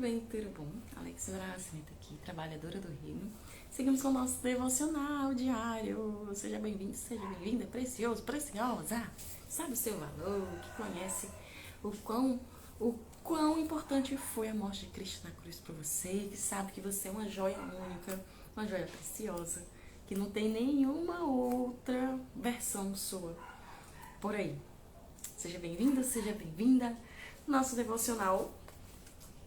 bem, tudo bom? Alexandra Nascimento aqui, trabalhadora do reino. Seguimos com o nosso devocional diário. Seja bem-vindo, seja bem-vinda, precioso, preciosa. Sabe o seu valor, que conhece o quão importante foi a morte de Cristo na cruz para você, que sabe que você é uma joia única, uma joia preciosa, que não tem nenhuma outra versão sua por aí. Seja bem-vindo, seja bem-vinda. Nosso devocional,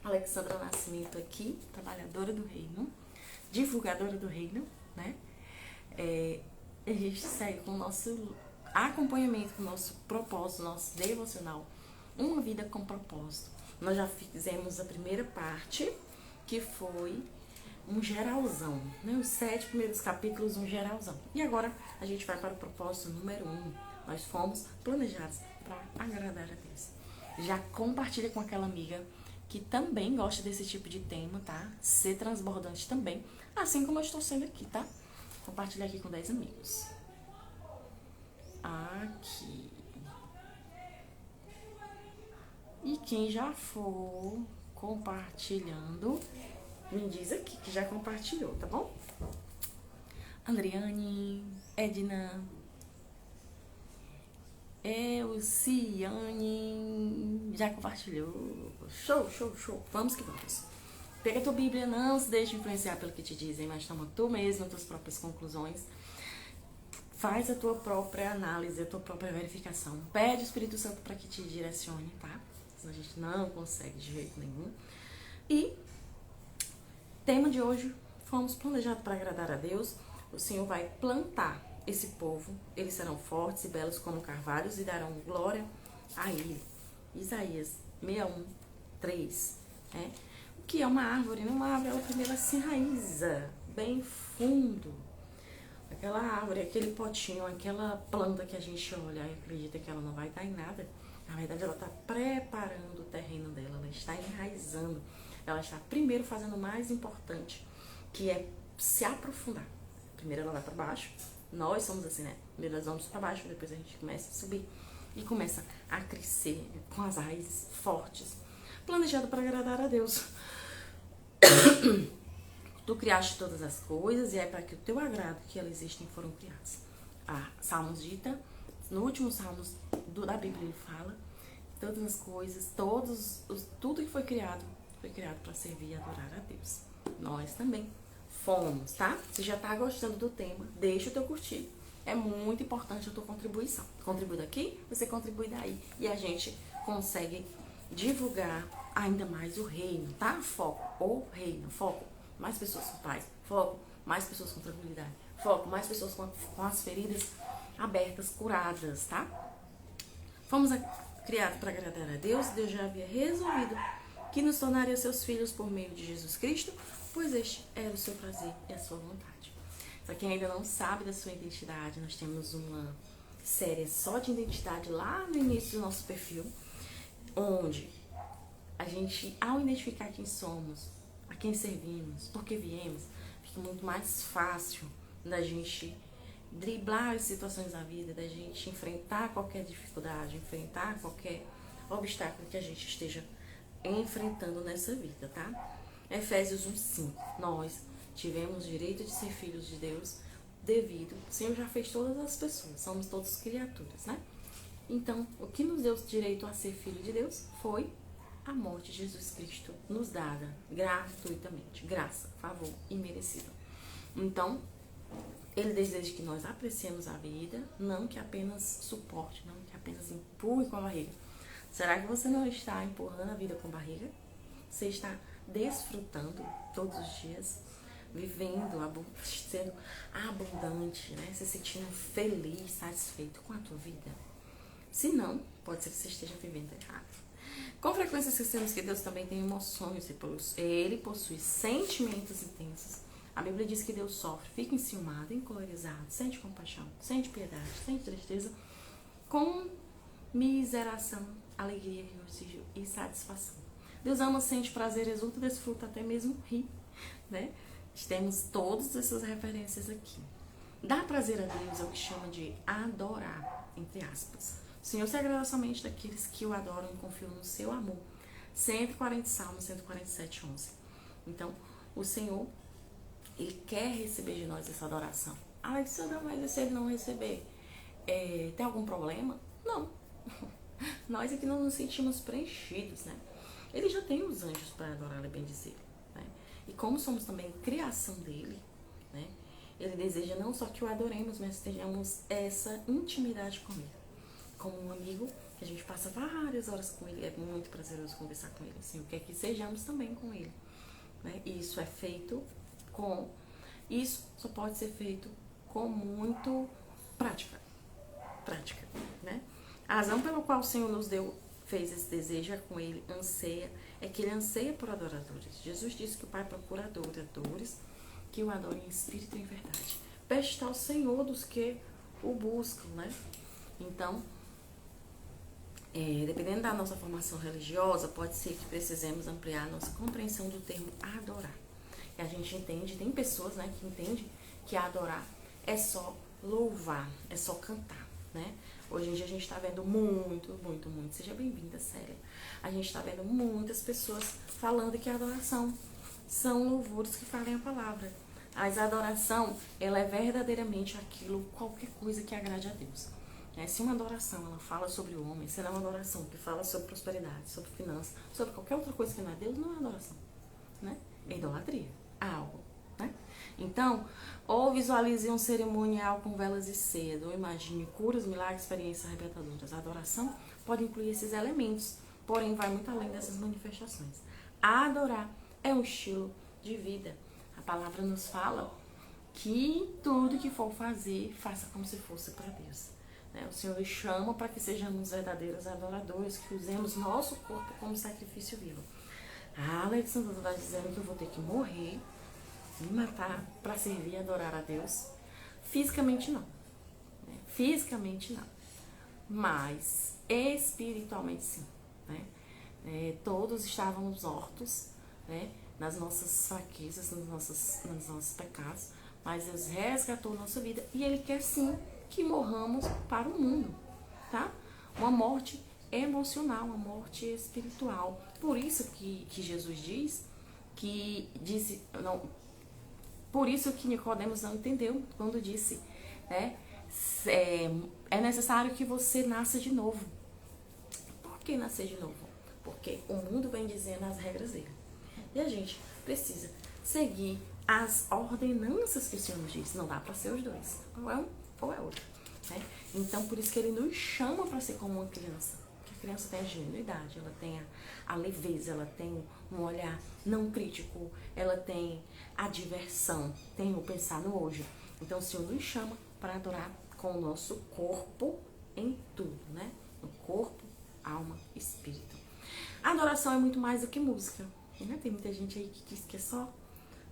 Alexandra Nascimento aqui, trabalhadora do reino, divulgadora do reino, né? A gente segue com o nosso acompanhamento, com o nosso propósito, nosso devocional, uma vida com propósito. Nós já fizemos a primeira parte, que foi um geralzão, né? Os 7 primeiros capítulos, um geralzão. E agora a gente vai para o propósito número 1. Nós fomos planejados para agradar a Deus. Já compartilha com aquela amiga que também gosta desse tipo de tema, tá? Ser transbordante também, assim como eu estou sendo aqui, tá? Compartilha aqui com 10 amigos. Aqui. E quem já for compartilhando, me diz aqui que já compartilhou, tá bom? Adriane, Edna, Elciane, já compartilhou. Show, show, show. Vamos que vamos. Pega a tua Bíblia, não se deixe influenciar pelo que te dizem, mas toma tu mesmo as tuas próprias conclusões. Faz a tua própria análise, a tua própria verificação. Pede o Espírito Santo para que te direcione, tá? Senão a gente não consegue de jeito nenhum. E tema de hoje, fomos planejados para agradar a Deus. O Senhor vai plantar esse povo, eles serão fortes e belos como carvalhos e darão glória a Ele. Isaías 61:3, né? O que é uma árvore? Uma árvore, ela primeiro se enraiza bem fundo. Aquela árvore, aquele potinho, aquela planta que a gente olha e acredita que ela não vai dar em nada, na verdade ela está preparando o terreno dela, ela está enraizando, ela está primeiro fazendo o mais importante, que é se aprofundar. Primeiro ela vai para baixo. Nós somos assim, né? Primeiro nós vamos para baixo, depois a gente começa a subir e começa a crescer com as raízes fortes, planejado para agradar a Deus. Tu criaste todas as coisas e é para que o teu agrado que elas existem foram criadas. Salmos dita, no último Salmos da Bíblia ele fala, todas as coisas, tudo que foi criado para servir e adorar a Deus. Nós também fomos, tá? Se já tá gostando do tema, deixa o teu curtir. É muito importante a tua contribuição. Contribui daqui, você contribui daí. E a gente consegue divulgar ainda mais o reino, tá? Foco, o reino, foco. Mais pessoas com paz, foco. Mais pessoas com tranquilidade, foco. Mais pessoas com as feridas abertas, curadas, tá? Fomos criados para agradar a Deus. Deus já havia resolvido que nos tornaria seus filhos por meio de Jesus Cristo, pois este era o seu prazer e a sua vontade. Para quem ainda não sabe da sua identidade, nós temos uma série só de identidade lá no início do nosso perfil, onde a gente, ao identificar quem somos, a quem servimos, por que viemos, fica muito mais fácil da gente driblar as situações da vida, da gente enfrentar qualquer dificuldade, enfrentar qualquer obstáculo que a gente esteja enfrentando nessa vida, tá? Efésios 1:5. Nós tivemos direito de ser filhos de Deus devido, o Senhor já fez todas as pessoas, somos todos criaturas, né? Então, o que nos deu direito a ser filho de Deus foi a morte de Jesus Cristo, nos dada gratuitamente, graça, favor e merecido. Então, Ele deseja que nós apreciemos a vida, não que apenas suporte, não que apenas empurre com a barriga. Será que você não está empurrando a vida com a barriga? Você está desfrutando todos os dias, vivendo, sendo abundante, né? Se sentindo feliz, satisfeito com a tua vida? Se não, pode ser que você esteja vivendo errado. Com frequência esquecemos que Deus também tem emoções, Ele possui sentimentos intensos. A Bíblia diz que Deus sofre, fica enciumado, encolorizado, sente compaixão, sente piedade, sente tristeza, com miseração, alegria, regoziju e satisfação. Deus ama, sente prazer, exulta, desfruta, até mesmo ri, né? Temos todas essas referências aqui. Dar prazer a Deus é o que chama de adorar, entre aspas. O Senhor se agrada somente daqueles que o adoram e confiam no seu amor, 140 Salmos, 147, 11. Então, o Senhor, Ele quer receber de nós essa adoração. Ah, se eu dar mais, se Ele não receber, tem algum problema? Não. Nós aqui não nos sentimos preenchidos, né? Ele já tem os anjos para adorar e bendizer, né? E como somos também criação dele, né? Ele deseja não só que o adoremos, mas tenhamos essa intimidade com ele. Como um amigo, que a gente passa várias horas com ele, é muito prazeroso conversar com ele, assim, o que é que sejamos também com ele, né? E isso é feito com... Isso só pode ser feito com muito prática, né? A razão pela qual o Senhor nos deu, fez esse desejo é com ele, anseia, é que ele anseia por adoradores. Jesus disse que o Pai procura adoradores que o adorem em espírito e em verdade. Beste está o Senhor dos que o buscam, né? Então, dependendo da nossa formação religiosa, pode ser que precisemos ampliar a nossa compreensão do termo adorar. E a gente entende, tem pessoas, né, que entendem que adorar é só louvar, é só cantar, né? Hoje em dia a gente está vendo muito, seja bem-vinda, Célia. A gente está vendo muitas pessoas falando que a adoração são louvores que falem a palavra. Mas a adoração, ela é verdadeiramente aquilo, qualquer coisa que agrade a Deus. Se uma adoração, ela fala sobre o homem, se ela é uma adoração que fala sobre prosperidade, sobre finanças, sobre qualquer outra coisa que não é Deus, não é adoração, né? É idolatria, algo, né? Então, ou visualize um cerimonial com velas e cedo, ou imagine curas, milagres, experiências arrebatadoras. A adoração pode incluir esses elementos, porém vai muito além dessas manifestações. Adorar é um estilo de vida. A palavra nos fala que tudo que for fazer, faça como se fosse para Deus. O Senhor nos chama para que sejamos verdadeiros adoradores, que usemos nosso corpo como sacrifício vivo. A Alexandra está dizendo que eu vou ter que morrer, me matar para servir e adorar a Deus. Fisicamente não. Fisicamente não. Mas espiritualmente sim. Todos estávamos mortos, né? Nas nossas fraquezas, nos nossos pecados. Mas Deus resgatou nossa vida e Ele quer sim que morramos para o mundo, tá? Uma morte emocional, uma morte espiritual. Por isso que Jesus por isso que Nicodemos não entendeu quando disse, né? É necessário que você nasça de novo. Por que nascer de novo? Porque o mundo vem dizendo as regras dele. E a gente precisa seguir as ordenanças que o Senhor nos diz. Não dá para ser os dois. Ou é um ou é outro, né? Então, por isso que ele nos chama para ser como uma criança. Porque a criança tem a genuidade, ela tem a leveza, ela tem um olhar não crítico, ela tem a diversão, tem o pensar no hoje. Então, o Senhor nos chama para adorar com o nosso corpo em tudo, né? No corpo, alma, espírito. A adoração é muito mais do que música, né? Tem muita gente aí que diz que é só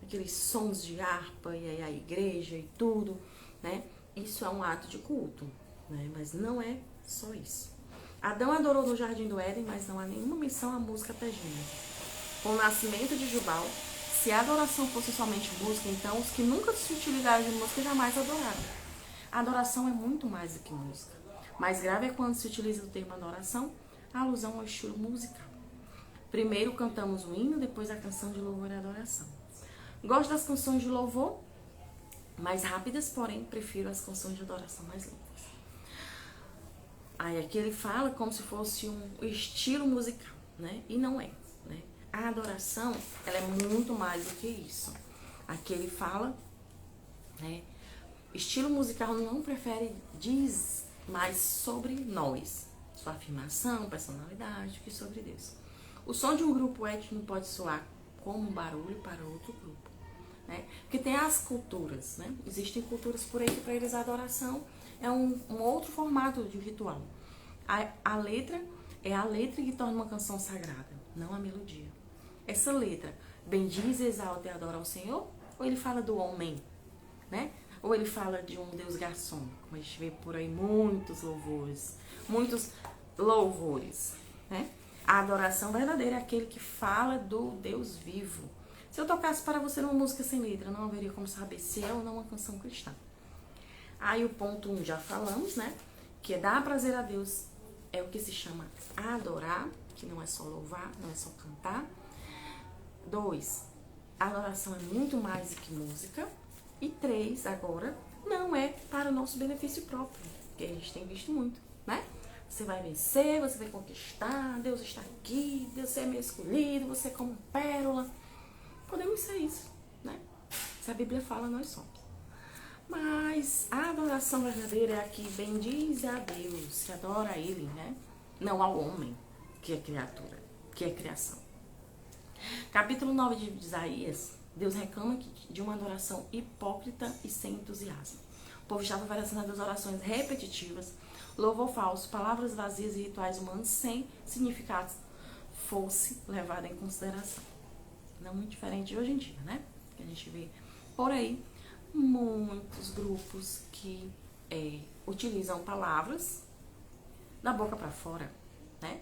aqueles sons de harpa e aí a igreja e tudo, né? Isso é um ato de culto, né? Mas não é só isso. Adão adorou no Jardim do Éden, mas não há nenhuma menção à música até Gênesis. Com o nascimento de Jubal, se a adoração fosse somente música, então os que nunca se utilizaram de música jamais adoraram. A adoração é muito mais do que música. Mais grave é quando se utiliza o termo adoração, a alusão ao estilo musical. Primeiro cantamos o hino, depois a canção de louvor e adoração. Gosto das canções de louvor mais rápidas, porém prefiro as canções de adoração mais lentas. Aí aqui ele fala como se fosse um estilo musical, né? E não é, né? A adoração, ela é muito mais do que isso. Aqui ele fala, né? Estilo musical não prefere, diz mais sobre nós, sua afirmação, personalidade, que sobre Deus. O som de um grupo étnico pode soar como um barulho para outro grupo, né? Porque tem as culturas, né? Existem culturas por aí que para eles a adoração é um outro formato de ritual. A letra é a letra que torna uma canção sagrada, não a melodia. Essa letra bendiz, exalta e adora ao Senhor, ou ele fala do homem, né? Ou ele fala de um Deus garçom, como a gente vê por aí muitos louvores, né? A adoração verdadeira é aquele que fala do Deus vivo. Se eu tocasse para você uma música sem letra, não haveria como saber se é ou não uma canção cristã. Aí o ponto 1 já falamos, né? Que dar prazer a Deus é o que se chama adorar. que não é só louvar, não é só cantar. 2, adoração é muito mais do que música. E 3, agora, não é para o nosso benefício próprio, que a gente tem visto muito, né? Você vai vencer, você vai conquistar, Deus está aqui, Deus é meu escolhido, você é como pérola. Podemos ser isso, né? Se a Bíblia fala, nós somos. Mas a adoração verdadeira é a que bendiz a Deus, que adora a Ele, né? Não ao homem, que é criatura, que é criação. Capítulo 9 de Isaías, Deus reclama de uma adoração hipócrita e sem entusiasmo. O povo estava oferecendo a Deus orações repetitivas, louvor falso, palavras vazias e rituais humanos sem significado fosse levado em consideração. Não muito diferente de hoje em dia, né? Que a gente vê por aí muitos grupos que utilizam palavras da boca para fora, né?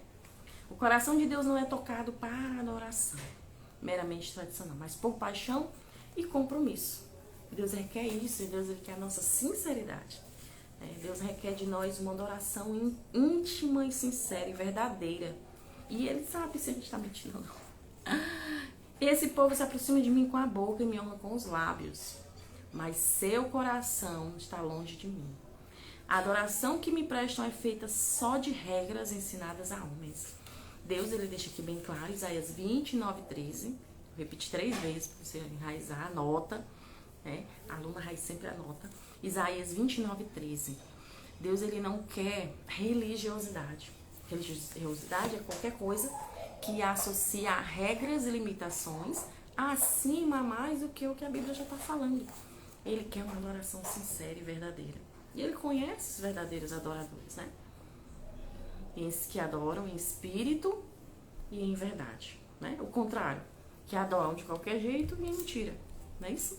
O coração de Deus não é tocado para adoração meramente tradicional, mas por paixão e compromisso. Deus requer isso, e Deus quer a nossa sinceridade. Deus requer de nós uma adoração íntima e sincera e verdadeira. E Ele sabe se a gente está mentindo ou não. Esse povo se aproxima de mim com a boca e me honra com os lábios, mas seu coração está longe de mim. A adoração que me prestam é feita só de regras ensinadas a homens. Deus, ele deixa aqui bem claro, Isaías 29:13. Vou repetir 3 vezes para você enraizar, anota. A aluna raiz sempre anota. Isaías 29:13. Deus, ele não quer religiosidade. Religiosidade é qualquer coisa que associa a regras e limitações acima mais do que o que a Bíblia já está falando. Ele quer uma adoração sincera e verdadeira. E ele conhece os verdadeiros adoradores, né? Esses que adoram em espírito e em verdade, né? O contrário, que adoram de qualquer jeito e em mentira, não é isso?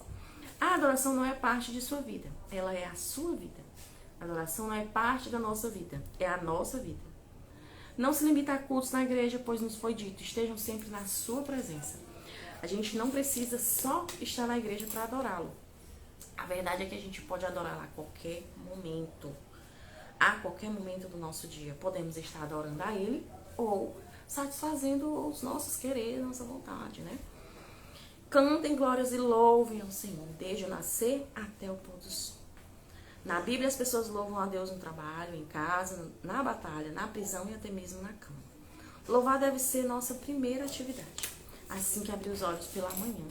A adoração não é parte de sua vida, ela é a sua vida. A adoração não é parte da nossa vida, é a nossa vida. Não se limita a cultos na igreja, pois nos foi dito, estejam sempre na sua presença. A gente não precisa só estar na igreja para adorá-lo. A verdade é que a gente pode adorar a qualquer momento. A qualquer momento do nosso dia. Podemos estar adorando a Ele ou satisfazendo os nossos quereres, nossa vontade, né? Cantem glórias e louvem ao Senhor, desde o nascer até o pôr do sol. Na Bíblia, as pessoas louvam a Deus no trabalho, em casa, na batalha, na prisão e até mesmo na cama. Louvar deve ser nossa primeira atividade, assim que abrir os olhos pela manhã.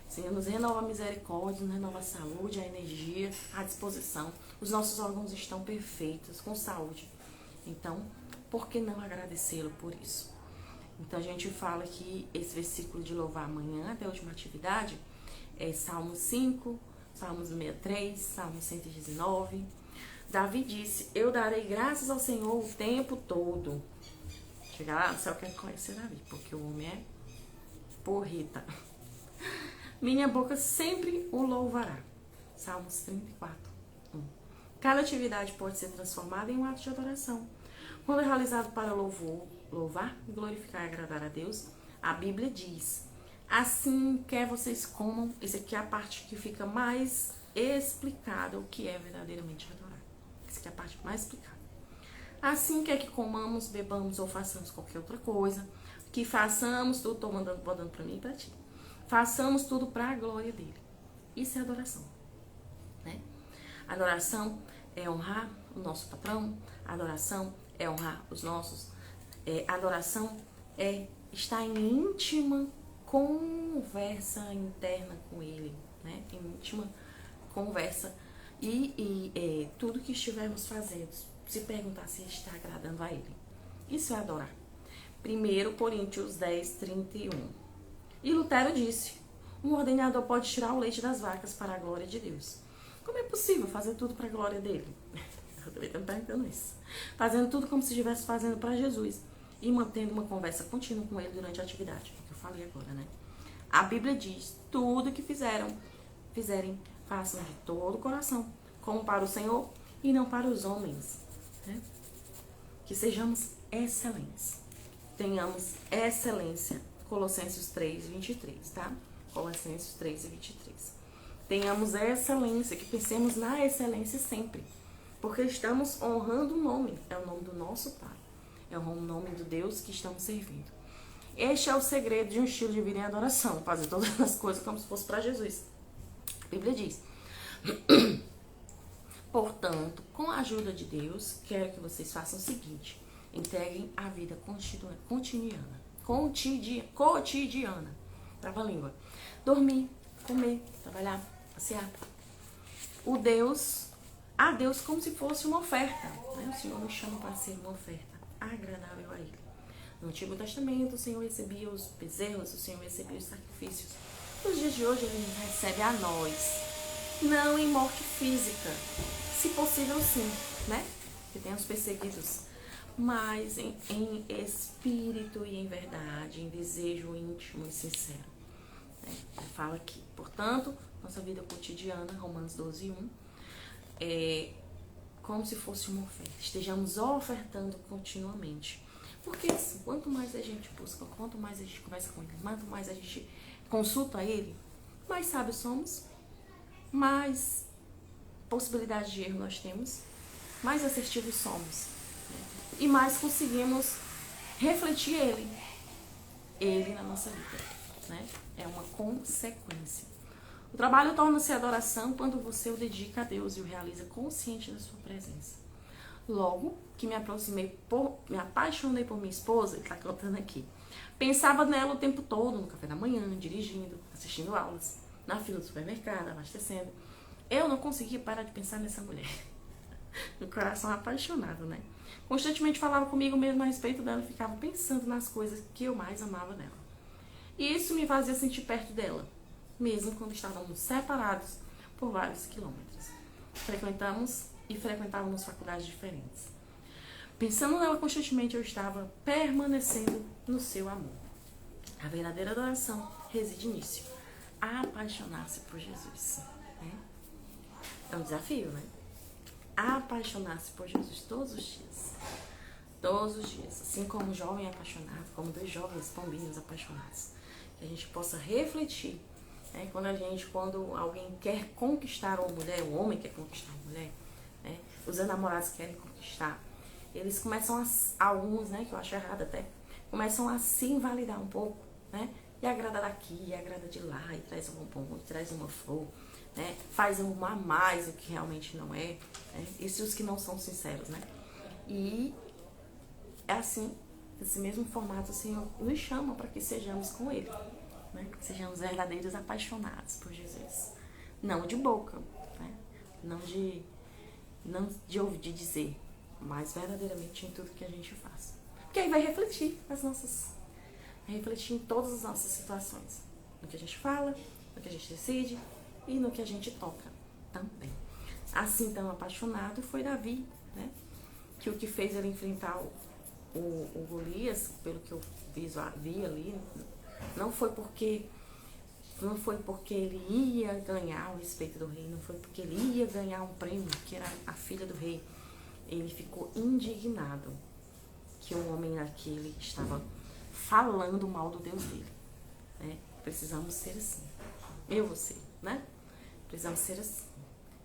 O Senhor nos renova a misericórdia, nos renova a saúde, a energia, a disposição. Os nossos órgãos estão perfeitos, com saúde. Então, por que não agradecê-lo por isso? Então, a gente fala que esse versículo de louvar amanhã, até a última atividade, é Salmo 5, Salmos 63, Salmo 119. Davi disse, eu darei graças ao Senhor o tempo todo. Chegar lá no céu, quer conhecer Davi, porque o homem é porrita. Minha boca sempre o louvará. Salmos 34, 1. Cada atividade pode ser transformada em um ato de adoração. Quando é realizado para louvar, glorificar e agradar a Deus, a Bíblia diz, assim quer vocês comam, isso aqui é a parte que fica mais explicada, o que é verdadeiramente adorar. Essa aqui é a parte mais explicada. Assim quer que comamos, bebamos ou façamos qualquer outra coisa, que façamos tudo, estou botando para mim e para ti. Façamos tudo para a glória dele. Isso é adoração, né? Adoração é honrar o nosso patrão. Adoração é honrar os nossos. Adoração é estar em íntima conversa interna com ele, né? Em íntima conversa. E tudo que estivermos fazendo, se perguntar se está agradando a ele. Isso é adorar. 1 Coríntios 10:31. E Lutero disse, um ordenador pode tirar o leite das vacas para a glória de Deus. Como é possível fazer tudo para a glória dele? Eu também estou me perguntando isso. Fazendo tudo como se estivesse fazendo para Jesus e mantendo uma conversa contínua com ele durante a atividade. É o que eu falei agora, né? A Bíblia diz, tudo que fizerem, façam de todo o coração, como para o Senhor e não para os homens. Né? Que sejamos excelentes. Tenhamos excelência. Colossenses 3:23, tá? Colossenses 3:23. Tenhamos a excelência, que pensemos na excelência sempre. Porque estamos honrando o nome, é o nome do nosso Pai. É o nome do Deus que estamos servindo. Este é o segredo de um estilo de vida em adoração. Fazer todas as coisas como se fosse para Jesus. A Bíblia diz: portanto, com a ajuda de Deus, quero que vocês façam o seguinte: entreguem a vida cotidiana. Trava a língua. Dormir, comer, trabalhar, passear. A Deus como se fosse uma oferta. Né? O Senhor nos chama para ser uma oferta agradável a Ele. No Antigo Testamento, o Senhor recebia os bezerros, o Senhor recebia os sacrifícios. Nos dias de hoje, Ele recebe a nós, não em morte física, se possível sim, né? Que tem os perseguidos, mas em espírito e em verdade, em desejo íntimo e sincero. Né? Ele fala aqui, portanto, nossa vida cotidiana, Romanos 12:1, é como se fosse uma oferta. Estejamos ofertando continuamente. Porque assim, quanto mais a gente busca, quanto mais a gente conversa com Ele, quanto mais a gente consulta Ele, mais sábios somos, mais possibilidade de erro nós temos, mais assertivos somos, né? E mais conseguimos refletir Ele na nossa vida, né? É uma consequência. O trabalho torna-se adoração quando você o dedica a Deus e o realiza consciente da sua presença. Logo que me apaixonei por minha esposa, ele está contando aqui, pensava nela o tempo todo, no café da manhã, dirigindo, assistindo aulas, na fila do supermercado, abastecendo. Eu não conseguia parar de pensar nessa mulher. Meu coração apaixonado, né? Constantemente falava comigo mesmo a respeito dela e ficava pensando nas coisas que eu mais amava nela. E isso me fazia sentir perto dela, mesmo quando estávamos separados por vários quilômetros. Frequentávamos faculdades diferentes. Pensando nela constantemente, eu estava permanecendo no seu amor. A verdadeira adoração reside nisso. Apaixonar-se por Jesus. Né? É um desafio, né? Apaixonar-se por Jesus todos os dias. Todos os dias. Assim como um jovem apaixonado, como dois jovens pombinhos apaixonados. Que a gente possa refletir. Né? Quando alguém quer conquistar uma mulher, o homem quer conquistar uma mulher, né? Os namorados querem conquistar, eles começam alguns, né, que eu acho errado até, começam a se invalidar um pouco, né? E agrada daqui, e agrada de lá, e traz um bombom, e traz uma flor, né? Faz um a mais o que realmente não é, né? Isso os que não são sinceros, né? E é assim, desse mesmo formato, o Senhor nos chama para que sejamos com Ele, né? Que sejamos verdadeiros apaixonados por Jesus. Não de boca, né? Não de ouvir dizer, mas verdadeiramente em tudo que a gente faz. Porque aí vai refletir em todas as nossas situações. No que a gente fala, no que a gente decide e no que a gente toca também. Assim tão apaixonado foi Davi, né? Que o que fez ele enfrentar o Golias, pelo que eu vi ali, não foi porque ele ia ganhar o respeito do rei, não foi porque ele ia ganhar um prêmio, que era a filha do rei. Ele ficou indignado que um homem daquele estava falando mal do Deus dele. Né? Precisamos ser assim. Você, né? Precisamos ser assim.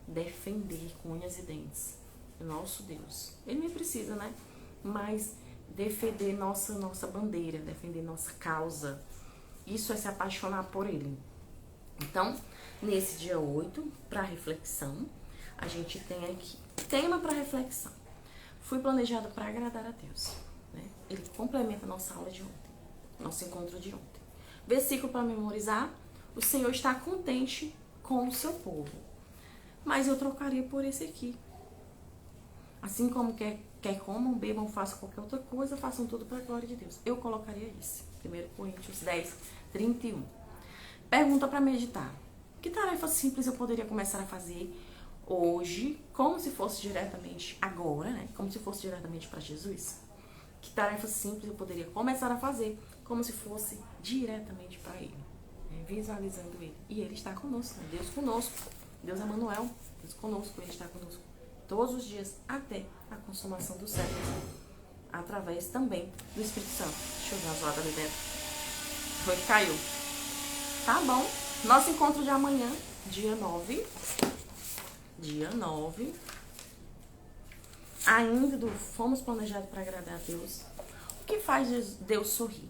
Defender com unhas e dentes o nosso Deus. Ele nem precisa, né? Mas defender nossa bandeira, defender nossa causa. Isso é se apaixonar por Ele. Então, nesse dia 8, para reflexão, a gente tem aqui tema para reflexão. Fui planejado para agradar a Deus. Né? Ele complementa a nossa aula de ontem, nosso encontro de ontem. Versículo para memorizar: o Senhor está contente com o seu povo. Mas eu trocaria por esse aqui. Assim como quer comam, bebam, façam qualquer outra coisa, façam tudo para a glória de Deus. Eu colocaria esse. 1 Coríntios 10:31. Pergunta para meditar: que tarefa simples eu poderia começar a fazer hoje, como se fosse diretamente agora, né? Como se fosse diretamente para Jesus? Que tarefa simples eu poderia começar a fazer, como se fosse diretamente para Ele, né? Visualizando Ele. E Ele está conosco, né? Deus conosco, Deus Emanuel, Deus conosco, Ele está conosco todos os dias, até a consumação do século, através também do Espírito Santo. Deixa eu ver as horas ali dentro. Foi que caiu. Tá bom. Nosso encontro de amanhã, dia 9. Dia 9. Ainda fomos planejados para agradar a Deus. que faz Deus sorrir,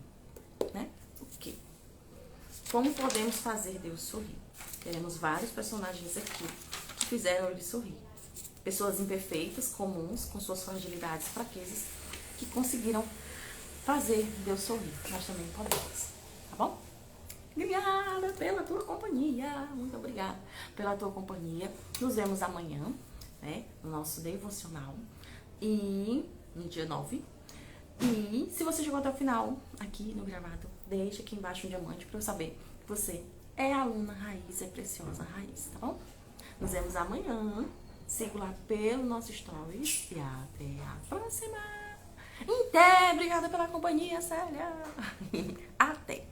né? O quê? Como podemos fazer Deus sorrir? Teremos vários personagens aqui que fizeram ele sorrir. Pessoas imperfeitas, comuns, com suas fragilidades e fraquezas, que conseguiram fazer Deus sorrir. Nós também podemos, tá bom? Obrigada pela tua companhia. Muito obrigada pela tua companhia. Nos vemos amanhã, né? No nosso devocional. E no dia 9. E se você chegou até o final aqui no gravado, deixa aqui embaixo um diamante pra eu saber que você é aluna raiz, é preciosa raiz, tá bom? Nos vemos amanhã. Siga lá pelo nosso stories. E até a próxima. Até! Obrigada pela companhia, Célia. Até!